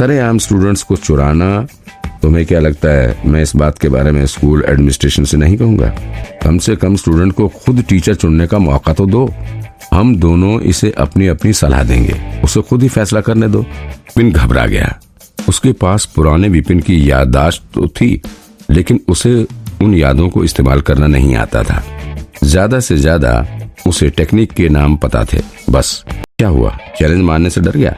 सरेआम स्टूडेंट्स को चुराना, तुम्हें क्या लगता है मैं इस बात के बारे में स्कूल एडमिनिस्ट्रेशन से नहीं कहूंगा? कम से कम स्टूडेंट को खुद टीचर चुनने का मौका तो दो। हम दोनों इसे अपनी अपनी सलाह देंगे, उसे खुद ही फैसला करने दो। विपिन घबरा गया। उसके पास पुराने विपिन की याददाश्त तो थी, लेकिन उसे उन यादों को इस्तेमाल करना नहीं आता था। ज्यादा से ज्यादा उसे टेक्निक के नाम पता थे, बस। क्या हुआ, चैलेंज मारने से डर गया?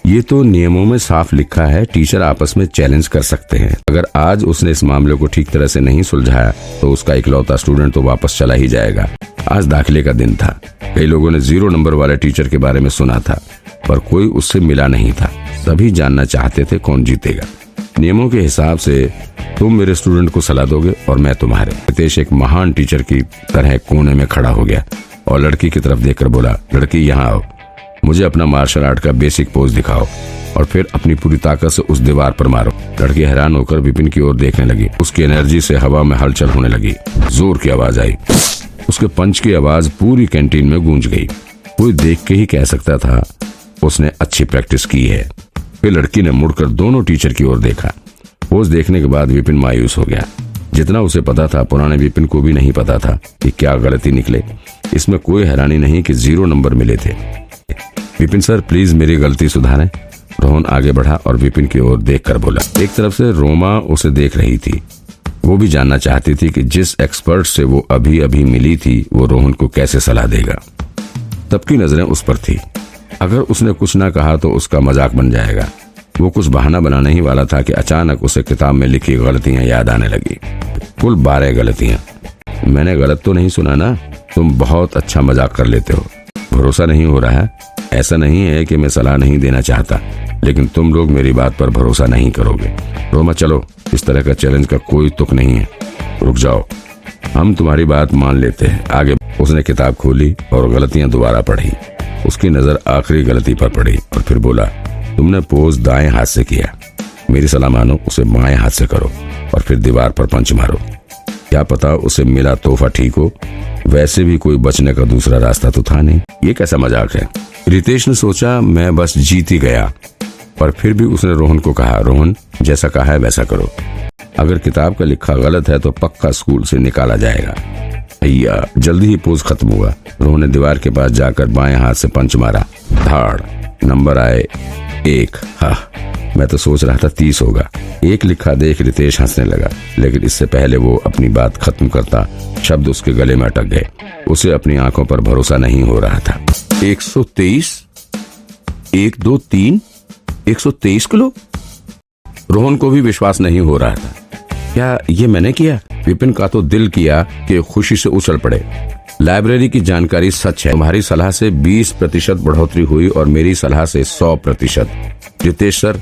ये तो नियमों में साफ लिखा है, टीचर आपस में चैलेंज कर सकते हैं। अगर आज उसने इस मामले को ठीक तरह से नहीं सुलझाया तो उसका इकलौता स्टूडेंट तो वापस चला ही जाएगा। आज दाखिले का दिन था। कई लोगों ने 0 नंबर वाले टीचर के बारे में सुना था, पर कोई उससे मिला नहीं था। सभी जानना चाहते थे कौन जीतेगा। नियमों के हिसाब से तुम मेरे स्टूडेंट को सलाह दोगे और मैं तुम्हारे। रितेश एक महान टीचर की तरह कोने में खड़ा हो गया और लड़की की तरफ देखकर बोला, लड़की यहाँ आओ, मुझे अपना मार्शल आर्ट का बेसिक पोज दिखाओ और फिर अपनी पूरी ताकत से उस दीवार पर मारो। लड़की हैरान होकर विपिन की ओर देखने लगी। उसकी एनर्जी से हवा में हलचल होने लगी। जोर की आवाज आई। उसके पंच की आवाज पूरी कैंटीन में गूंज गई। कोई देख के ही कह सकता था उसने अच्छी प्रैक्टिस की है। फिर लड़की ने मुड़कर दोनों टीचर की ओर देखा। पोज देखने के बाद विपिन मायूस हो गया। जितना उसे पता था, पुराने विपिन को भी नहीं पता था कि क्या गलती निकले। इसमें कोई हैरानी नहीं कि 0 नंबर मिले थे। विपिन सर, प्लीज मेरी गलती सुधारें। रोहन आगे बढ़ा और विपिन की ओर देखकर बोला। एक तरफ से रोमा उसे देख रही थी। वो भी जानना चाहती थी कि जिस एक्सपर्ट से वो अभी अभी मिली थी, वो रोहन को कैसे सलाह देगा। सबकी नजरें उस पर थी। अगर उसने कुछ ना कहा तो उसका मजाक बन जाएगा। वो कुछ बहाना बनाने ही वाला था कि अचानक उसे किताब में लिखी गलतियां याद आने लगी। कुल 12 गलतियां। मैंने गलत तो नहीं सुना ना? तुम बहुत अच्छा मजाक कर लेते हो। भरोसा नहीं हो रहा है? ऐसा नहीं है कि मैं सलाह नहीं देना चाहता, लेकिन तुम लोग मेरी बात पर भरोसा नहीं करोगे। रोमा, चलो, इस तरह का चैलेंज का कोई तुक नहीं है। रुक जाओ, हम तुम्हारी बात मान लेते हैं। आगे उसने किताब खोली और गलतियां दोबारा पढ़ी। उसकी नजर आखिरी गलती पर पड़ी और फिर बोला, तुमने पोज दाएं हाथ से किया। मेरी सलाह मानो, उसे बाएं हाथ से करो और फिर दीवार पर पंच मारो। क्या पता उसे मिला तोहफा ठीक हो। वैसे भी कोई बचने का दूसरा रास्ता तो था नहीं। ये कैसा मजाक है? रितेश ने सोचा, मैं बस जीत ही गया। पर फिर भी उसने रोहन को कहा, रोहन, जैसा कहा है वैसा करो। अगर किताब का लिखा गलत है तो पक्का स्कूल से निकाला जाएगा। भैया, जल्दी ही पोज खत्म हुआ। रोहन ने दीवार के पास जाकर बाएं हाथ से पंच मारा। धाड़, नंबर आए 1। हाँ, मैं तो सोच रहा था 30 होगा। 1 लिखा देख रितेश हंसने लगा, लेकिन इससे पहले वो अपनी बात खत्म करता, शब्द उसके गले में अटक गए। उसे अपनी आंखों पर भरोसा नहीं हो रहा था। 123, 1 2 3, 123 किलो। रोहन को भी विश्वास नहीं हो रहा था। क्या ये मैंने किया? विपिन का तो दिल किया कि खुशी से उछल पड़े। लाइब्रेरी की जानकारी सच है। तुम्हारी सलाह से 20% बढ़ोतरी हुई और मेरी सलाह से 100%। रितेश सर,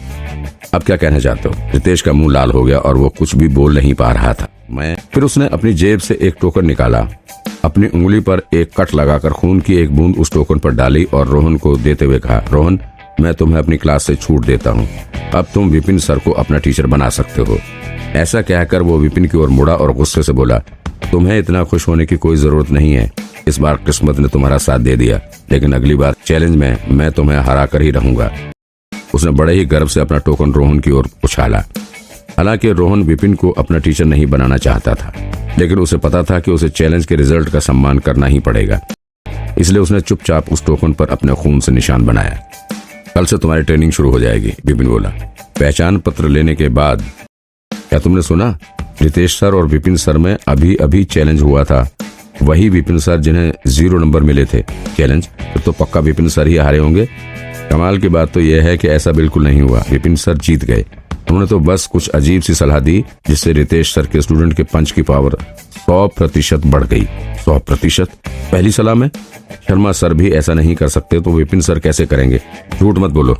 अब क्या कहना चाहते हो? रितेश का मुंह लाल हो गया और वो कुछ भी बोल नहीं पा रहा था। फिर उसने अपनी जेब से एक टोकन निकाला, अपनी उंगली पर एक कट लगाकर खून की एक बूंद उस टोकन पर डाली और रोहन को देते हुए कहा, रोहन, मैं तुम्हें अपनी क्लास से छूट देता हूँ। अब तुम विपिन सर को अपना टीचर बना सकते हो। ऐसा कहकर वो विपिन की ओर मुड़ा और गुस्से से बोला, तुम्हें इतना खुश होने की कोई जरूरत नहीं है। इस बार किस्मत ने तुम्हारा साथ दे दिया, लेकिन अगली बार चैलेंज में मैं तुम्हें हरा कर ही रहूंगा। उसने बड़े ही गर्व से अपना टोकन रोहन की ओर उछाला। हालांकि रोहन विपिन को अपना टीचर नहीं बनाना चाहता था, लेकिन उसे पता था कि उसे चैलेंज के रिजल्ट का सम्मान करना ही पड़ेगा। इसलिए उसने चुपचाप उस टोकन पर अपने खून से निशान बनाया। कल से तुम्हारी ट्रेनिंग शुरू हो जाएगी, विपिन बोला। पहचान पत्र लेने के बाद, क्या तुमने सुना? रितेश सर और विपिन सर में अभी अभी चैलेंज हुआ था। वही विपिन सर जिन्हें 0 नंबर मिले थे। चैलेंज तो पक्का विपिन सर ही हारे होंगे। कमाल की बात तो यह है कि ऐसा बिल्कुल नहीं हुआ। विपिन सर जीत गए। उन्होंने तो बस कुछ अजीब सी सलाह दी, जिससे रितेश सर के स्टूडेंट के पंच की पावर 100% बढ़ गई। 100%? पहली सलाह में? शर्मा सर भी ऐसा नहीं कर सकते तो विपिन सर कैसे करेंगे? झूठ मत बोलो।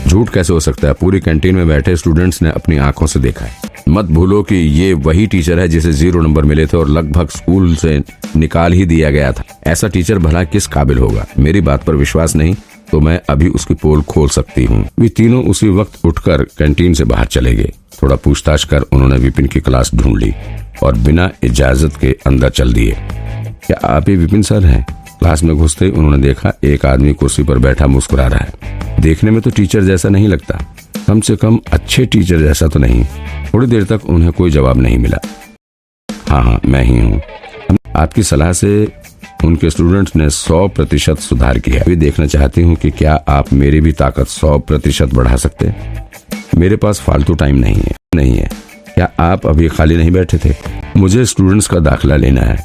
झूठ कैसे हो सकता है? पूरी कैंटीन में बैठे स्टूडेंट्स ने अपनी आंखों से देखा है। मत भूलो कि ये वही टीचर है जिसे 0 नंबर मिले थे और लगभग स्कूल से निकाल ही दिया गया था। ऐसा टीचर भला किस काबिल होगा? मेरी बात पर विश्वास नहीं तो मैं अभी उसकी पोल खोल सकती हूँ। वे तीनों उसी वक्त उठकर कैंटीन से बाहर चले गए। थोड़ा पूछताछ कर उन्होंने विपिन की क्लास ढूंढ ली और बिना इजाजत के अंदर चल दिए। क्या आप ही विपिन सर हैं? क्लास में घुसते ही उन्होंने देखा एक आदमी कुर्सी पर बैठा मुस्कुरा रहा है। देखने में तो टीचर जैसा नहीं लगता। कम से कम अच्छे टीचर जैसा तो नहीं। थोड़ी देर तक उन्हें कोई जवाब नहीं मिला। हाँ, मैं ही हूँ। आपकी सलाह से उनके स्टूडेंट्स ने 100% सुधार किया। अभी देखना चाहती हूँ कि क्या आप मेरी भी ताकत 100% बढ़ा सकते हैं। मेरे पास फालतू टाइम नहीं है। क्या आप अभी खाली नहीं बैठे थे? मुझे स्टूडेंट्स का दाखिला लेना है।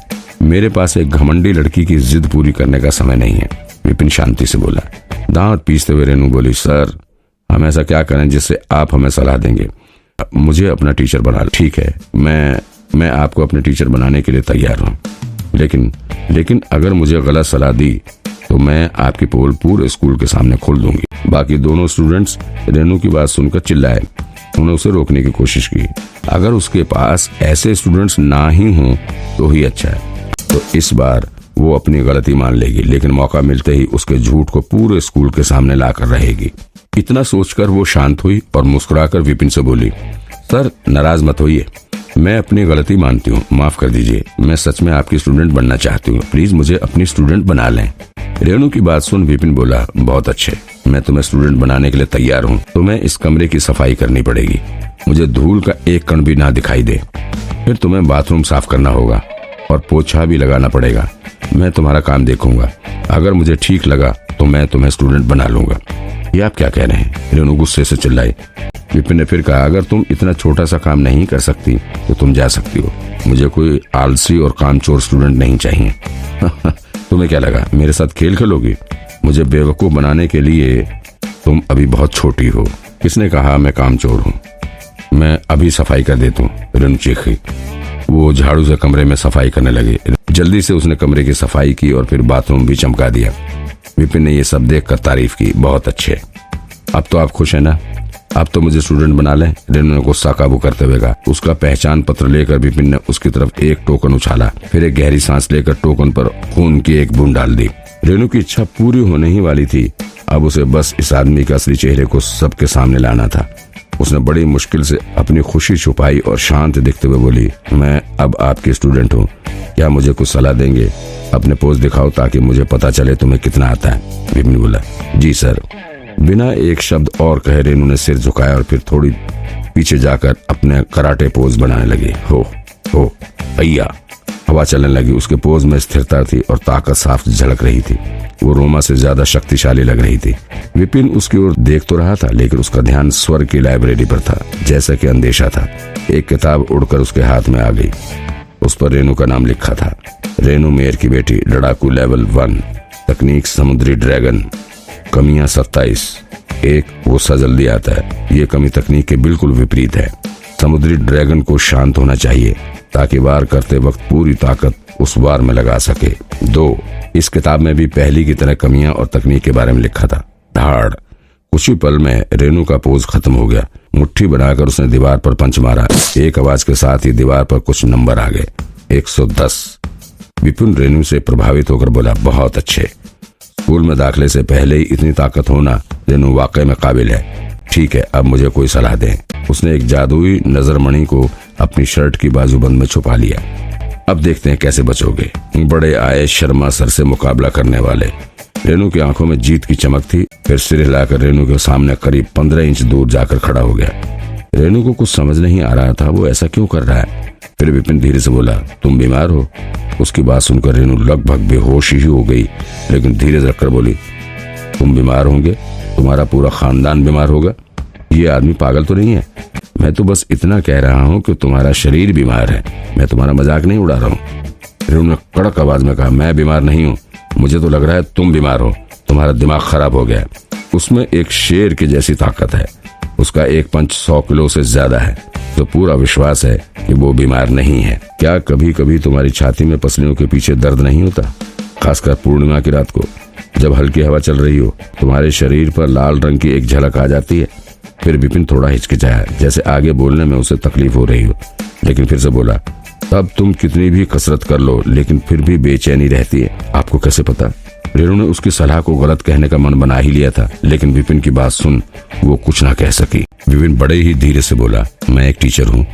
मेरे पास एक घमंडी लड़की की जिद पूरी करने का समय नहीं है, विपिन शांति से बोला। दांत पीसते हुए रेनू बोली, सर हम ऐसा क्या करें जिससे आप हमें सलाह देंगे? मुझे अपना टीचर बना लो। ठीक है, मैं आपको अपने टीचर बनाने के लिए तैयार हूँ, लेकिन अगर मुझे गलत सलाह दी तो मैं आपकी पोल पूरे स्कूल के सामने खोल दूंगी। बाकी दोनों स्टूडेंट्स रेनू की बात सुनकर चिल्लाए। उन्होंने उसे रोकने की कोशिश की। अगर उसके पास ऐसे स्टूडेंट्स ना ही हों तो ही अच्छा है। तो इस बार वो अपनी गलती मान लेगी, लेकिन मौका मिलते ही उसके झूठ को पूरे स्कूल के सामने लाकर रहेगी। इतना सोचकर वो शांत हुई और मुस्कुराकर विपिन से बोली, सर नाराज मत होइए, मैं अपनी गलती मानती हूँ, माफ कर दीजिए। मैं सच में आपकी स्टूडेंट बनना चाहती हूँ, प्लीज मुझे अपनी स्टूडेंट बना लें। रेनू की बात सुन विपिन बोला, बहुत अच्छे, मैं तुम्हें स्टूडेंट बनाने के लिए तैयार हूँ। तुम्हें इस कमरे की सफाई करनी पड़ेगी, मुझे धूल का एक कण भी ना दिखाई दे। फिर तुम्हें बाथरूम साफ करना होगा और पोछा भी लगाना पड़ेगा। मैं तुम्हारा काम देखूंगा, अगर मुझे ठीक लगा तो मैं तुम्हें स्टूडेंट बना लूंगा। ये आप क्या कह रहे हैं? रेनू गुस्से से चिल्लाई। विपिन ने फिर कहा, अगर तुम इतना छोटा सा काम नहीं कर सकती तो तुम जा सकती हो। मुझे कोई आलसी और कामचोर स्टूडेंट नहीं चाहिए। तुम्हें क्या लगा मेरे साथ खेल खेलोगी? मुझे बेवकूफ बनाने के लिए तुम अभी बहुत छोटी हो। किसने कहा मैं कामचोर हूँ? मैं अभी सफाई कर देता हूँ, रेनू चीखी। वो झाड़ू से कमरे में सफाई करने लगी। जल्दी से उसने कमरे की सफाई की और फिर बाथरूम भी चमका दिया। विपिन ने ये सब देखकर तारीफ की, बहुत अच्छे। अब तो आप खुश है ना? अब तो मुझे स्टूडेंट बना लें, रेनू ने गुस्सा काबू करते हुए कहा। उसका पहचान पत्र लेकर विपिन ने उसकी तरफ एक टोकन उछाला, फिर एक गहरी सांस लेकर टोकन पर खून की एक बूंद डाल दी। रेनू की इच्छा पूरी होने ही वाली थी। अब उसे बस इस आदमी के असली चेहरे को सबके सामने लाना था। उसने बड़ी मुश्किल से अपनी खुशी छुपाई और शांत दिखते हुए बोली, मैं अब आपकी स्टूडेंट हूँ, क्या मुझे कुछ सलाह देंगे? अपने पोज दिखाओ ताकि मुझे पता चले तुम्हें कितना आता है। विपिन बोला, जी सर। बिना एक शब्द और कहे रेनू ने सिर झुकाया और फिर थोड़ी पीछे जाकर अपने कराटे पोज बनाने लगी। हो अय्या। हवा चलने लगी। उसके पोज में स्थिरता थी और ताकत साफ झलक रही थी। वो रोमा से ज्यादा शक्तिशाली लग रही थी। विपिन उसकी ओर देख तो रहा था, लेकिन उसका ध्यान स्वर्ग की लाइब्रेरी पर था। जैसा कि अंदेशा था, एक किताब उड़कर उसके हाथ में आ गई। उस पर रेनू का नाम लिखा था, रेनू मेयर की बेटी, लड़ाकू लेवल 1, तकनीक समुद्री ड्रैगन, कमियां 27। एक गुस्सा जल्दी आता है। ये कमी तकनीक के बिल्कुल विपरीत है। समुद्री ड्रैगन को शांत होना चाहिए ताकि वार करते वक्त पूरी ताकत उस वार में लगा सके। 2, इस किताब में भी पहली की तरह कमियां और तकनीक के बारे में लिखा था। धाड़। कुछ ही पल में रेनू का पोज खत्म हो गया। मुट्ठी बनाकर उसने दीवार पर पंच मारा। एक आवाज के साथ ही दीवार पर कुछ नंबर आ गए। 110। विपिन रेनू से प्रभावित होकर बोला, बहुत अच्छे। स्कूल में दाखिले से पहले ही इतनी ताकत होना रेनू वाकई में काबिल है। ठीक है, अब मुझे कोई सलाह दें। उसने एक जादुई नजरमणि को अपनी शर्ट की बाजूबंद में छुपा लिया। अब देखते हैं कैसे बचोगे। बड़े आए शर्मा सर से मुकाबला करने वाले। रेनू की आंखों में जीत की चमक थी। फिर सिर हिलाकर रेनू के सामने करीब 15 इंच दूर जाकर खड़ा हो गया। रेनू को कुछ समझ नहीं आ रहा था, वो ऐसा क्यों कर रहा है। फिर विपिन धीरे से बोला, तुम बीमार हो? उसकी बात सुनकर रेनू लगभग बेहोश ही हो गई, लेकिन धीरे रखकर बोली, तुम बीमार होंगे? तुम्हारा पूरा खानदान बीमार होगा? ये आदमी पागल तो नहीं है? मैं तो बस इतना कह रहा हूँ कि तुम्हारा शरीर बीमार है, मैं तुम्हारा मजाक नहीं उड़ा रहा हूँ। रेनू ने कड़क आवाज में कहा, मैं बीमार नहीं हूँ, मुझे तो लग रहा है तुम बीमार हो, तुम्हारा दिमाग खराब हो गया है। उसमें एक शेर की जैसी ताकत है। उसका एक पंच 100 किलो से ज्यादा है, तो पूरा विश्वास है कि वो बीमार नहीं है। क्या कभी कभी तुम्हारी छाती में पसलियों के पीछे दर्द नहीं होता, खासकर पूर्णिमा की रात को जब हल्की हवा चल रही हो, तुम्हारे शरीर पर लाल रंग की एक झलक आ जाती है। फिर विपिन थोड़ा हिचकिचाया, जैसे आगे बोलने में उसे तकलीफ हो रही हो, लेकिन फिर से बोला, तब तुम कितनी भी कसरत कर लो लेकिन फिर भी बेचैनी रहती है। आपको कैसे पता? रेनू ने उसकी सलाह को गलत कहने का मन बना ही लिया था, लेकिन विपिन की बात सुन वो कुछ ना कह सकी। विपिन बड़े ही धीरे से बोला, मैं एक टीचर हूँ,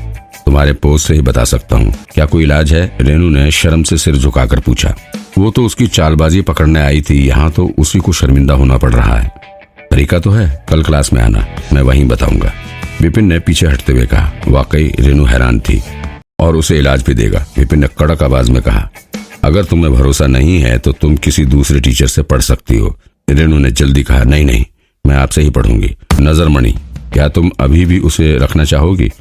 तुम्हारे पोस्ट से ही बता सकता हूँ। क्या कोई इलाज है? रेनू ने शर्म से सिर झुकाकर पूछा। वो तो उसकी चालबाजी पकड़ने आई थी, यहाँ तो उसी को शर्मिंदा होना पड़ रहा है। तरीका तो है, कल क्लास में आना, मैं वहीं बताऊंगा। विपिन ने पीछे हटते हुए कहा। वाकई रेनू हैरान थी और उसे इलाज भी देगा। विपिन ने कड़क आवाज में कहा, अगर तुम्हें भरोसा नहीं है तो तुम किसी दूसरे टीचर से पढ़ सकती हो। रेनू ने जल्दी कहा, नहीं नहीं, मैं आपसे ही पढ़ूंगी। नजर मणि, क्या तुम अभी भी उसे रखना चाहोगी?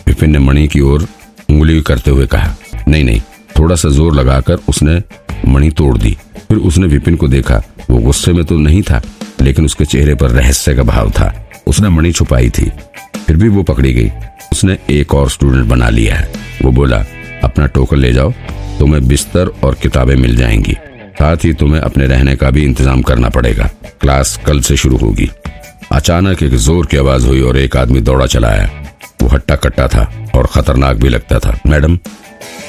विपिन ने मणि की ओर उंगली करते हुए कहा, नहीं नहीं। थोड़ा सा जोर लगाकर उसने मणि तोड़ दी। फिर उसने विपिन को देखा। वो गुस्से में तो नहीं था, लेकिन उसके चेहरे पर रहस्य का भाव था। उसने मणि छुपाई थी, फिर भी वो पकड़ी गई। उसने एक और स्टूडेंट बना लिया है। वो बोला, अपना टोकन ले जाओ, तुम्हें बिस्तर और किताबें मिल जाएंगी। साथ ही तुम्हें अपने रहने का भी इंतजाम करना पड़ेगा। क्लास कल से शुरू होगी। अचानक एक जोर की आवाज हुई और एक आदमी दौड़ा चला आया। वो हट्टा कट्टा था और खतरनाक भी लगता था। मैडम,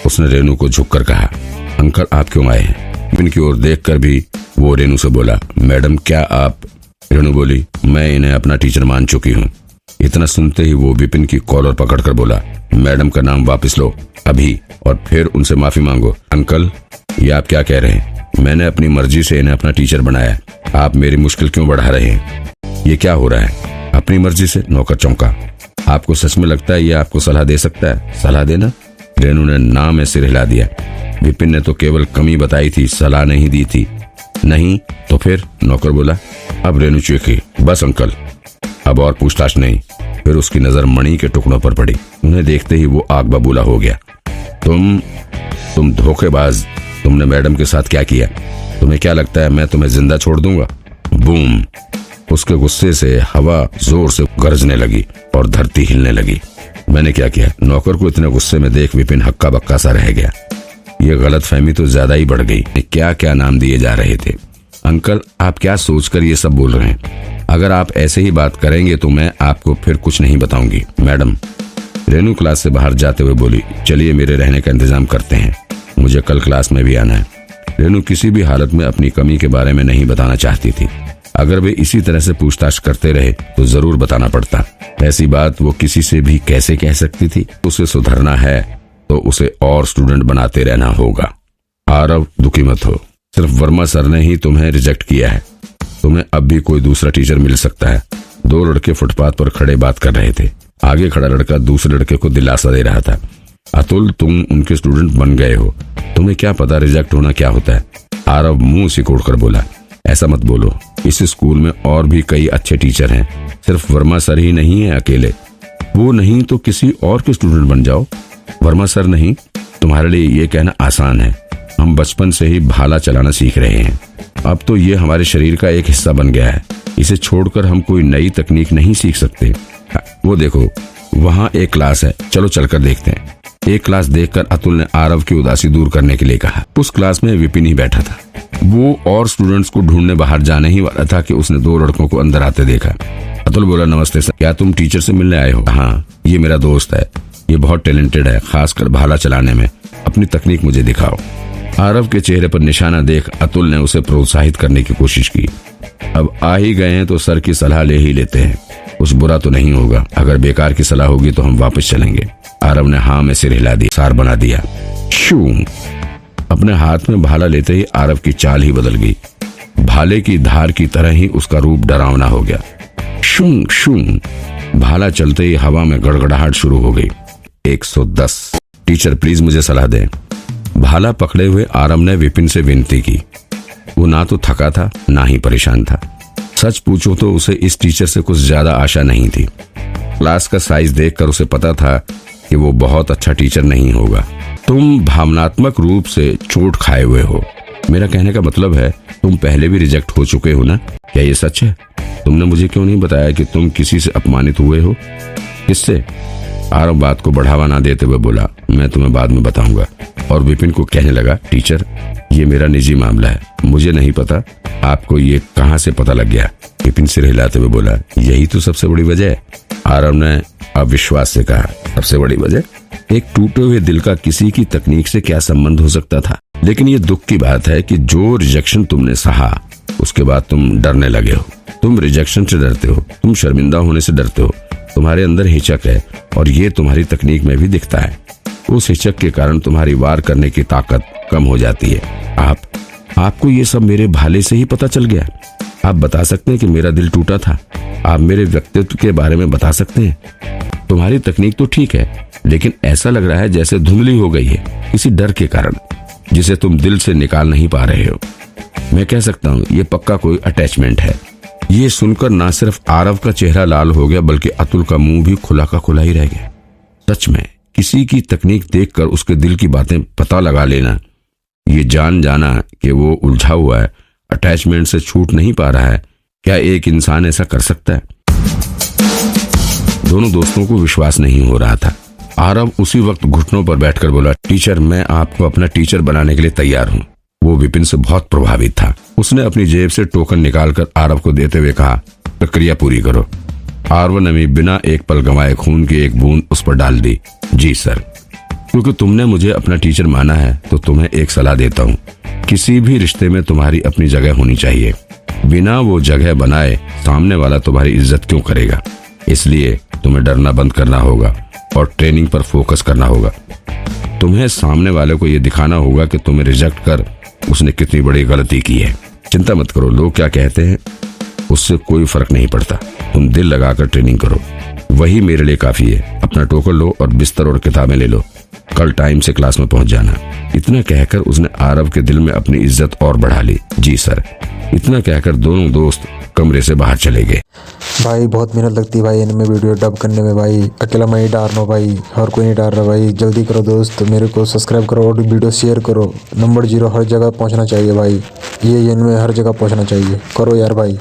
उसने रेनू को झुककर कहा। अंकल, आप क्यों आए हैं? विपिन की ओर देखकर भी वो रेनू से बोला, मैडम क्या आप? रेनू बोली, मैं इन्हें अपना टीचर मान चुकी हूँ। इतना सुनते ही वो विपिन की कॉलर पकड़कर बोला, मैडम का नाम वापस लो अभी, और फिर उनसे माफी मांगो। अंकल, ये आप क्या कह रहे हैं? मैंने अपनी मर्जी से इन्हें अपना टीचर बनाया, आप मेरी मुश्किल क्यों बढ़ा रहे हैं? ये क्या हो रहा है? अपनी मर्जी से? नौकर चौंका। आपको सच में लगता है ये आपको सलाह दे सकता है? सलाह देना? रेनू ने ना में सिर हिला दिया। विपिन ने तो केवल कमी बताई थी, सलाह नहीं दी थी। नहीं तो फिर? नौकर बोला। अब रेनू चीखी, बस अंकल, अब और पूछताछ नहीं। फिर उसकी नजर मणि के टुकड़ों पर पड़ी। उन्हें देखते ही वो आग बबूला हो गया। तुम धोखेबाज, तुमने मैडम के साथ क्या किया? तुम्हें क्या लगता है मैं तुम्हें जिंदा छोड़ दूंगा? बूम! उसके गुस्से से हवा जोर से गरजने लगी और धरती हिलने लगी। मैंने क्या किया? नौकर को इतने गुस्से में देख विपिन हक्का बक्का सा रह गया। ये गलतफहमी तो ज्यादा ही बढ़ गई। क्या क्या नाम दिए जा रहे थे। अंकल, आप क्या सोचकर ये सब बोल रहे हैं? अगर आप ऐसे ही बात करेंगे तो मैं आपको फिर कुछ नहीं बताऊंगी। मैडम, रेनू क्लास से बाहर जाते हुए बोली, चलिए मेरे रहने का इंतजाम करते हैं, मुझे कल क्लास में भी आना है। रेनू किसी भी हालत में अपनी कमी के बारे में नहीं बताना चाहती थी। अगर वे इसी तरह से पूछताछ करते रहे तो जरूर बताना पड़ता। ऐसी बात वो किसी से भी कैसे कह सकती थी? उसे सुधरना है तो उसे और स्टूडेंट बनाते रहना होगा। आरव, दुखी मत हो, सिर्फ वर्मा सर ने ही तुम्हें रिजेक्ट किया है। तुम्हें अब भी कोई दूसरा टीचर मिल सकता है। दो लड़के फुटपाथ पर खड़े बात कर रहे थे। आगे खड़ा लड़का दूसरे लड़के को दिलासा दे रहा था, अतुल, तुम उनके स्टूडेंट बन गए हो, तुम्हें क्या पता रिजेक्ट होना क्या होता है। आरव मुंह सिकोड़कर बोला, ऐसा मत बोलो, इस स्कूल में और भी कई अच्छे टीचर हैं, सिर्फ वर्मा सर ही नहीं है अकेले। वो नहीं तो किसी और के स्टूडेंट बन जाओ। वर्मा सर नहीं, तुम्हारे लिए ये कहना आसान है। हम बचपन से ही भाला चलाना सीख रहे हैं, अब तो ये हमारे शरीर का एक हिस्सा बन गया है। इसे छोड़कर हम कोई नई तकनीक नहीं सीख सकते। वो देखो, वहाँ एक क्लास है, चलो चलकर देखते हैं। एक क्लास देखकर अतुल ने आरव की उदासी दूर करने के लिए कहा। उस क्लास में विपिन ही बैठा था। वो और स्टूडेंट्स को ढूंढने बाहर जाने ही वाला था कि उसने दो लड़कों को अंदर आते देखा। अतुल बोला, नमस्ते सर, क्या तुम टीचर से मिलने आए हो? हाँ, ये मेरा दोस्त है, ये बहुत टैलेंटेड है, खासकर भाला चलाने में। अपनी तकनीक मुझे दिखाओ। आरव के चेहरे पर निशाना देख अतुल ने उसे प्रोत्साहित करने की कोशिश की। अब आ ही गए हैं तो सर की सलाह ले ही लेते हैं, कुछ बुरा तो नहीं होगा। अगर बेकार की सलाह होगी तो हम वापस चलेंगे। आरव ने हाँ में सिर हिला दिया, सार बना दिया। शू! अपने हाथ में भाला लेते ही आरव की चाल ही बदल गई। भाले की धार की तरह ही उसका रूप डरावना हो गया। शूं शूं! भाला चलते ही हवा में गड़गड़ाहट शुरू हो गई। 110। टीचर प्लीज मुझे सलाह दें। भाला पकड़े हुए आरव ने विपिन से विनती की। वो ना तो थका था ना ही परेशान था। सच पूछो तो उसे इस टीचर से कुछ ज्यादा आशा नहीं थी। क्लास का साइज देखकर उसे पता था कि वो बहुत अच्छा टीचर नहीं होगा। तुम भावनात्मक रूप से चोट खाए हुए हो। मेरा कहने का मतलब है तुम पहले भी रिजेक्ट हो चुके हो ना? क्या ये सच है? तुमने मुझे क्यों नहीं बताया कि तुम किसी से अपमानित हुए हो? किससे? आरव बात को बढ़ावा ना देते हुए बोला, मैं तुम्हें बाद में बताऊंगा। और विपिन को कहने लगा, टीचर ये मेरा निजी मामला है, मुझे नहीं पता आपको ये कहाँ से पता लग गया। विपिन सिर हिलाते हुए बोला, यही तो सबसे बड़ी वजह है। आरव ने अविश्वास से कहा, सबसे बड़ी वजह? एक टूटे हुए दिल का किसी की तकनीक से क्या संबंध हो सकता था? लेकिन ये दुख की बात है कि जो रिजेक्शन तुमने सहा उसके बाद तुम डरने लगे हो। तुम रिजेक्शन से डरते हो, तुम शर्मिंदा होने से डरते हो। तुम्हारे अंदर हिचक है और ये तुम्हारी तकनीक में भी दिखता है। उस हिचक के कारण तुम्हारी वार करने की ताकत कम हो जाती है। आपको ये सब मेरे भाले से ही पता चल गया? आप बता सकते हैं कि मेरा दिल टूटा था? आप मेरे व्यक्तित्व के बारे में बता सकते हैं? तुम्हारी तकनीक तो ठीक है, लेकिन ऐसा लग रहा है जैसे धुंधली हो गई है किसी डर के कारण, जिसे तुम दिल से निकाल नहीं पा रहे हो। मैं कह सकता हूँ ये पक्का कोई अटैचमेंट है। ये सुनकर ना सिर्फ आरव का चेहरा लाल हो गया, बल्कि अतुल का मुंह भी खुला का खुला ही रह गया। सच में किसी की तकनीक देखकर उसके दिल की बातें पता लगा लेना, ये जान जाना कि वो उलझा हुआ है, अटैचमेंट से छूट नहीं पा रहा है, क्या एक इंसान ऐसा कर सकता है? दोनों दोस्तों को विश्वास नहीं हो रहा था। आरव उसी वक्त घुटनों पर बैठकर बोला, टीचर, मैं आपको अपना टीचर बनाने के लिए तैयार हूँ। वो विपिन से बहुत प्रभावित था। उसने अपनी जेब से टोकन निकालकर आरव को देते हुए कहा, प्रक्रिया पूरी करो। आरव ने भी बिना एक पल गंवाए खून की एक बूंद उस पर डाल दी। जी सर। क्योंकि तुमने मुझे अपना टीचर माना है तो तुम्हें एक सलाह देता हूँ, किसी भी रिश्ते में तुम्हारी अपनी जगह होनी चाहिए। बिना वो जगह बनाए सामने वाला तुम्हारी इज्जत क्यों करेगा? इसलिए तुम्हें डरना बंद करना होगा और ट्रेनिंग पर फोकस करना होगा। तुम्हें सामने वाले को ये दिखाना होगा कि तुम्हें रिजेक्ट कर उसने कितनी बड़ी गलती की है। चिंता मत करो, लोग क्या कहते हैं उससे कोई फर्क नहीं पड़ता। तुम दिल लगाकर ट्रेनिंग करो, वही मेरे लिए काफी है। अपना टोकन लो और बिस्तर और किताबें ले लो, कल टाइम से क्लास में पहुंच जाना। इतना कहकर उसने आरव के दिल में अपनी इज्जत और बढ़ा ली। जी सर। इतना कहकर दोनों दोस्त कमरे से बाहर चले गए। भाई बहुत मेहनत लगती है भाई इनमें वीडियो डब करने में भाई। अकेला मैं ही डाल रहा हूँ भाई, और कोई नहीं डाल रहा भाई। जल्दी करो दोस्त, मेरे को सब्सक्राइब करो और वीडियो शेयर करो। नंबर 0 हर जगह पहुँचना चाहिए भाई, ये इनमें हर जगह पहुँचना चाहिए। करो यार भाई।